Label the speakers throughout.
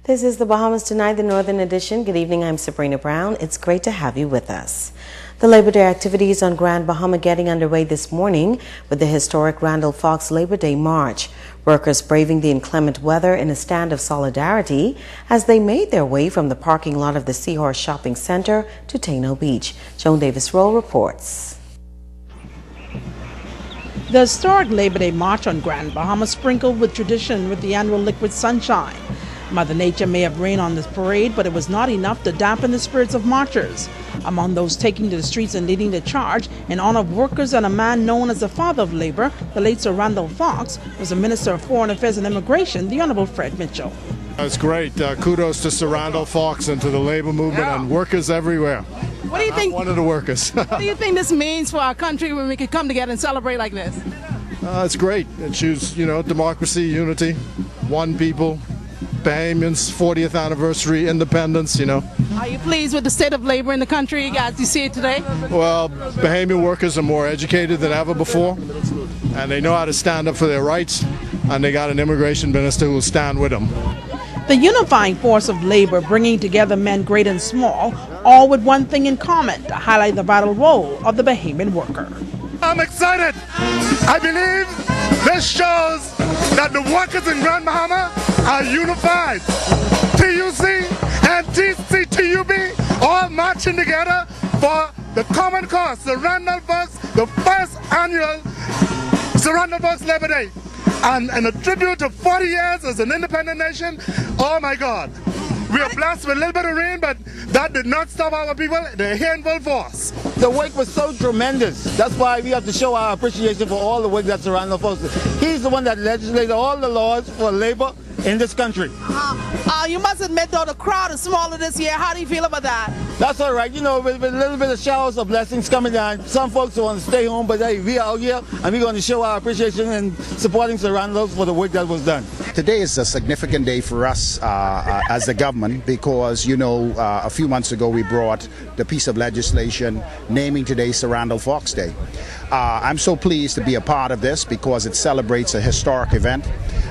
Speaker 1: This is the Bahamas Tonight, the Northern Edition. Good evening, I'm Sabrina Brown. It's great to have you with us. The Labor Day activities on Grand Bahama getting underway this morning with the historic Randall Fox Labor Day March. Workers braving the inclement weather in a stand of solidarity as they made their way from the parking lot of the Seahorse Shopping Center to Tano Beach. Joan Davis-Roll reports.
Speaker 2: The historic Labor Day March on Grand Bahama sprinkled with tradition with the annual liquid sunshine. Mother Nature may have rained on this parade, but it was not enough to dampen the spirits of marchers. Among those taking to the streets and leading the charge in honor of workers and a man known as the father of labor, the late Sir Randall Fox, was the Minister of Foreign Affairs and Immigration, the Honorable Fred Mitchell.
Speaker 3: That's great. Kudos to Sir Randall Fox and to the labor movement and workers everywhere.
Speaker 4: What do you think?
Speaker 3: I'm one of the workers.
Speaker 4: What do you think this means for our country when we can come together and celebrate like this?
Speaker 3: It's great. It shows, democracy, unity, one people. Bahamians' 40th anniversary, independence,
Speaker 4: Are you pleased with the state of labor in the country as you see it today?
Speaker 3: Well, Bahamian workers are more educated than ever before, and they know how to stand up for their rights, and they got an immigration minister who will stand with them.
Speaker 2: The unifying force of labor, bringing together men great and small, all with one thing in common, to highlight the vital role of the Bahamian worker.
Speaker 5: I'm excited. I believe this shows that the workers in Grand Bahama are unified. TUC and TCTUB all marching together for the common cause, the Randall Fox, the first annual Sir Randall Fox Labor Day. And a tribute to 40 years as an independent nation. Oh my God. We are blessed with a little bit of rain, but that did not stop our people. They're here in full force.
Speaker 6: The work was so tremendous. That's why we have to show our appreciation for all the work that Sir Randall Fox did. He's the one that legislated all the laws for labor in this country.
Speaker 4: You must admit, though, the crowd is smaller this year. How do you feel about that?
Speaker 6: That's all right. With a little bit of showers of blessings coming down. Some folks want to stay home, but hey, we are out here, and we're going to show our appreciation and supporting Sir Randall for the work that was done.
Speaker 7: Today is a significant day for us as the government because, a few months ago we brought the piece of legislation naming today Sir Randall Fox Day. I'm so pleased to be a part of this because it celebrates a historic event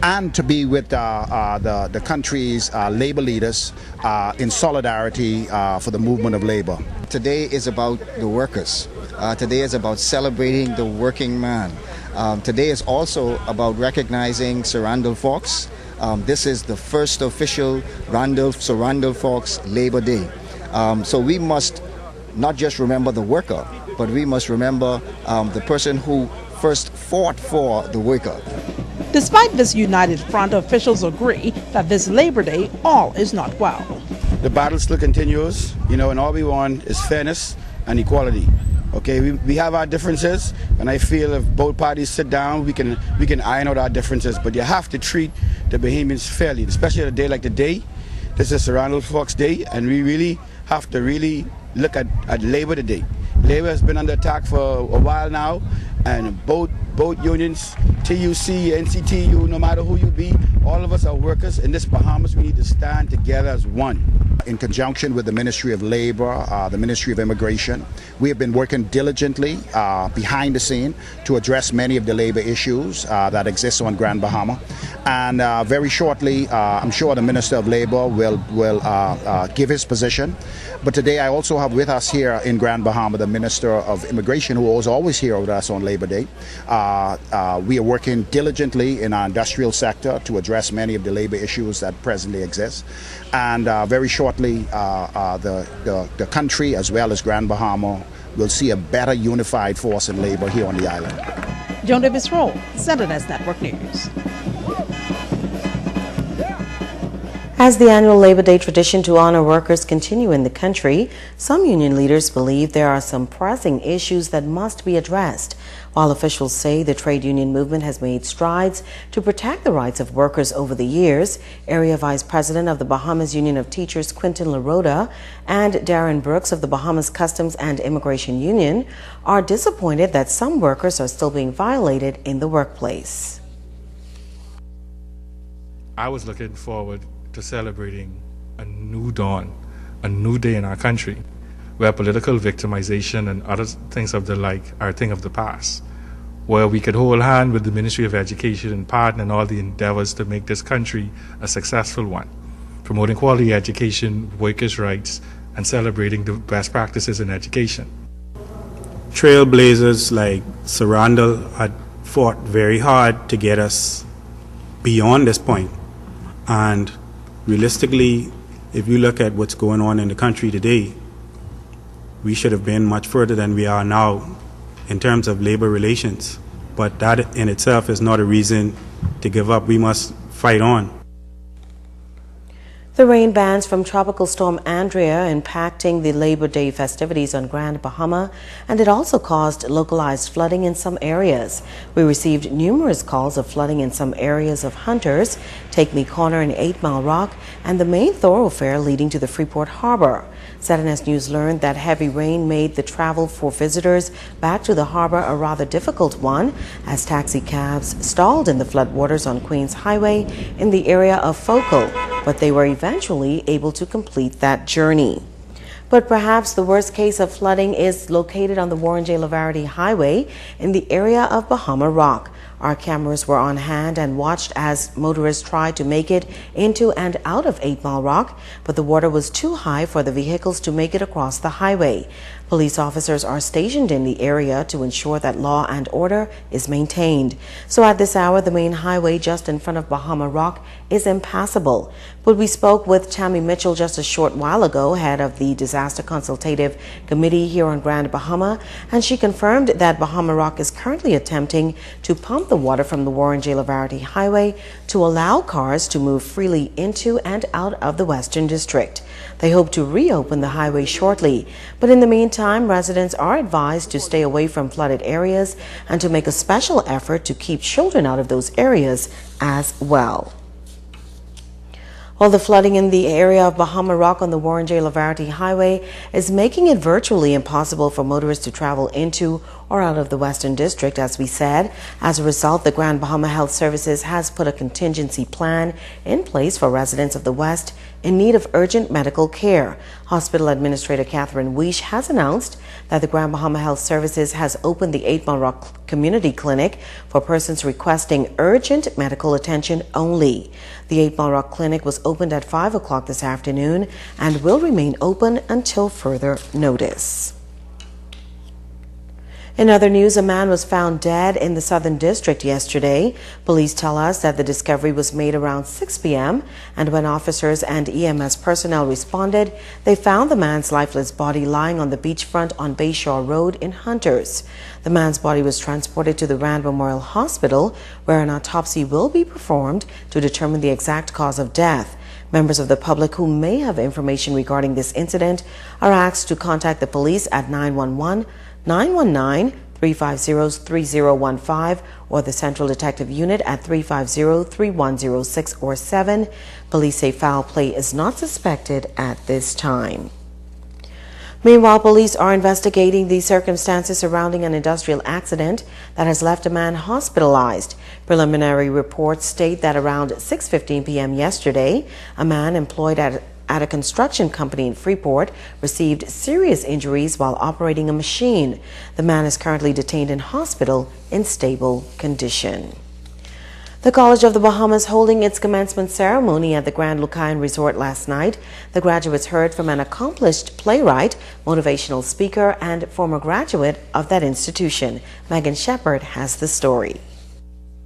Speaker 7: and to be with the country's labor leaders in solidarity for the movement of labor.
Speaker 8: Today is about the workers. Today is about celebrating the working man. Today is also about recognizing Sir Randall Fox. This is the first official Sir Randall Fox Labor Day. So we must not just remember the worker, but we must remember the person who first fought for the worker.
Speaker 2: Despite this united front, officials agree that this Labor Day all is not well.
Speaker 9: The battle still continues, and all we want is fairness and equality. Okay, we have our differences, and I feel if both parties sit down, we can iron out our differences. But you have to treat the Bahamians fairly, especially on a day like today. This is Sir Randall Fox Day, and we really have to look at labor today. Labor has been under attack for a while now, and both unions, TUC, NCTU, no matter who you be, all of us are workers. In this Bahamas, we need to stand together as one.
Speaker 7: In conjunction with the Ministry of Labor, the Ministry of Immigration, we have been working diligently behind the scene to address many of the labor issues that exist on Grand Bahama. And very shortly, I'm sure the Minister of Labor will give his position. But today I also have with us here in Grand Bahama the Minister of Immigration, who was always here with us on Labor Day. We are working diligently in our industrial sector to address many of the labor issues that presently exist. And very shortly, the country as well as Grand Bahama will see a better unified force in labor here on the island.
Speaker 2: Joan Davis-Roll, ZNS Network News.
Speaker 1: As the annual Labor Day tradition to honor workers continue in the country, some union leaders believe there are some pressing issues that must be addressed, while officials say the trade union movement has made strides to protect the rights of workers over the years. Area Vice President of the Bahamas Union of Teachers, Quintin LaRota, and Darren Brooks of the Bahamas Customs and Immigration Union are disappointed that some workers are still being violated in the workplace.
Speaker 10: I was looking forward to celebrating a new dawn, a new day in our country, where political victimization and other things of the like are a thing of the past, where we could hold hand with the Ministry of Education and partner in all the endeavors to make this country a successful one. promoting quality education, workers' rights, and celebrating the best practices in education.
Speaker 11: Trailblazers like Sarandal had fought very hard to get us beyond this point. And realistically, if you look at what's going on in the country today, we should have been much further than we are now in terms of labor relations. But that in itself is not a reason to give up. We must fight on.
Speaker 1: The rain bands from Tropical Storm Andrea impacting the Labor Day festivities on Grand Bahama, and it also caused localized flooding in some areas. We received numerous calls of flooding in some areas of Hunters, Take Me Corner and 8 Mile Rock, and the main thoroughfare leading to the Freeport Harbor. ZNS News learned that heavy rain made the travel for visitors back to the harbor a rather difficult one, as taxi cabs stalled in the floodwaters on Queens Highway in the area of Focal, but they were eventually able to complete that journey. But perhaps the worst case of flooding is located on the Warren J. Lavarity Highway in the area of Bahama Rock. Our cameras were on hand and watched as motorists tried to make it into and out of 8 Mile Rock, but the water was too high for the vehicles to make it across the highway. Police officers are stationed in the area to ensure that law and order is maintained. So at this hour, the main highway just in front of Bahama Rock is impassable. But we spoke with Tammy Mitchell just a short while ago, head of the Disaster Consultative Committee here on Grand Bahama, and she confirmed that Bahama Rock is currently attempting to pump the water from the Warren J. Lavarity Highway to allow cars to move freely into and out of the Western District. They hope to reopen the highway shortly, but in the meantime, residents are advised to stay away from flooded areas and to make a special effort to keep children out of those areas as well. Well, the flooding in the area of Bahama Rock on the Warren J. Lavarity Highway is making it virtually impossible for motorists to travel into or out of the Western District, as we said. As a result, the Grand Bahama Health Services has put a contingency plan in place for residents of the West in need of urgent medical care. Hospital Administrator Catherine Weish has announced that the Grand Bahama Health Services has opened the 8 Mile Rock Community Clinic for persons requesting urgent medical attention only. The 8 Mile Rock Clinic was opened at 5 o'clock this afternoon and will remain open until further notice. In other news, a man was found dead in the Southern District yesterday. Police tell us that the discovery was made around 6 p.m. and when officers and EMS personnel responded, they found the man's lifeless body lying on the beachfront on Bayshore Road in Hunters. The man's body was transported to the Rand Memorial Hospital, where an autopsy will be performed to determine the exact cause of death. Members of the public who may have information regarding this incident are asked to contact the police at 911-919-350-3015 or the Central Detective Unit at 350-3106 or 7. Police say foul play is not suspected at this time. Meanwhile, police are investigating the circumstances surrounding an industrial accident that has left a man hospitalized. Preliminary reports state that around 6:15 p.m. yesterday, a man employed at a construction company in Freeport received serious injuries while operating a machine. The man is currently detained in hospital in stable condition. The College of the Bahamas holding its commencement ceremony at the Grand Lucayan Resort last night. The graduates heard from an accomplished playwright, motivational speaker, and former graduate of that institution. Megan Shepard has the story.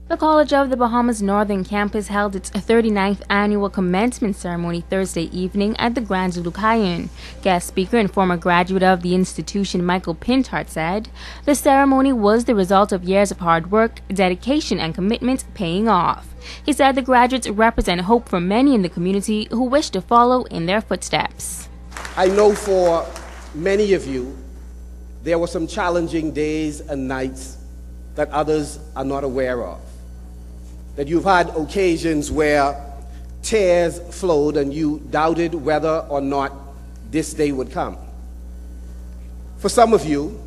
Speaker 12: The College of the Bahamas Northern Campus held its 39th annual commencement ceremony Thursday evening at the Grand Lucayan. Guest speaker and former graduate of the institution Michael Pintart said, the ceremony was the result of years of hard work, dedication, and commitment paying off. He said the graduates represent hope for many in the community who wish to follow in their footsteps.
Speaker 13: I know for many of you, there were some challenging days and nights that others are not aware of. That you've had occasions where tears flowed and you doubted whether or not this day would come. For some of you,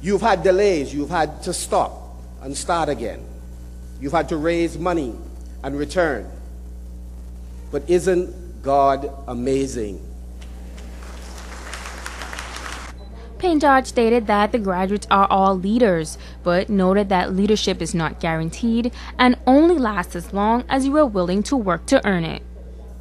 Speaker 13: you've had delays. You've had to stop and start again. You've had to raise money and return. But isn't God amazing?
Speaker 12: Pintard stated that the graduates are all leaders, but noted that leadership is not guaranteed and only lasts as long as you are willing to work to earn it.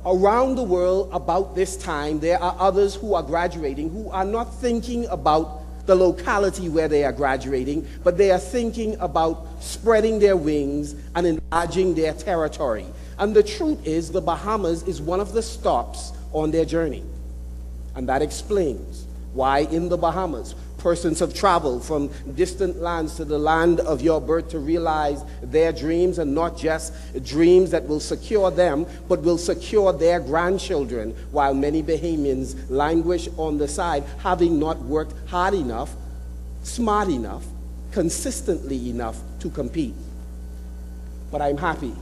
Speaker 13: Around the world about this time, there are others who are graduating who are not thinking about the locality where they are graduating, but they are thinking about spreading their wings and enlarging their territory. And the truth is, the Bahamas is one of the stops on their journey. And that explains why in the Bahamas, persons have traveled from distant lands to the land of your birth to realize their dreams, and not just dreams that will secure them, but will secure their grandchildren, while many Bahamians languish on the side, having not worked hard enough, smart enough, consistently enough to compete. But I'm happy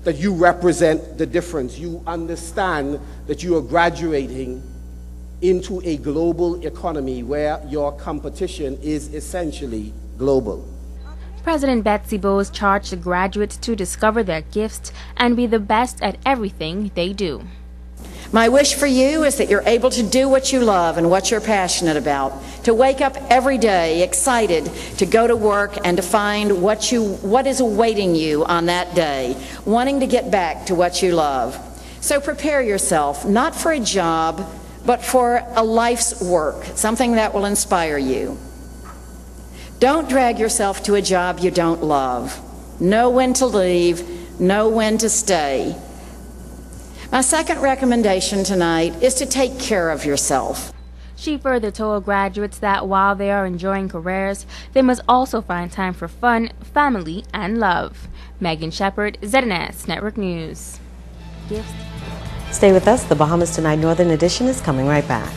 Speaker 13: that you represent the difference. You understand that you are graduating into a global economy where your competition is essentially global.
Speaker 12: President Betsy Bowes charged the graduates to discover their gifts and be the best at everything they do.
Speaker 14: My wish for you is that you're able to do what you love and what you're passionate about, to wake up every day excited to go to work and to find what is awaiting you on that day, wanting to get back to what you love. So prepare yourself, not for a job, but for a life's work, something that will inspire you. Don't drag yourself to a job you don't love. Know when to leave, know when to stay. My second recommendation tonight is to take care of yourself.
Speaker 12: She further told graduates that while they are enjoying careers, they must also find time for fun, family, and love. Megan Shepard, ZNS Network News.
Speaker 1: Stay with us. The Bahamas Tonight Northern Edition is coming right back.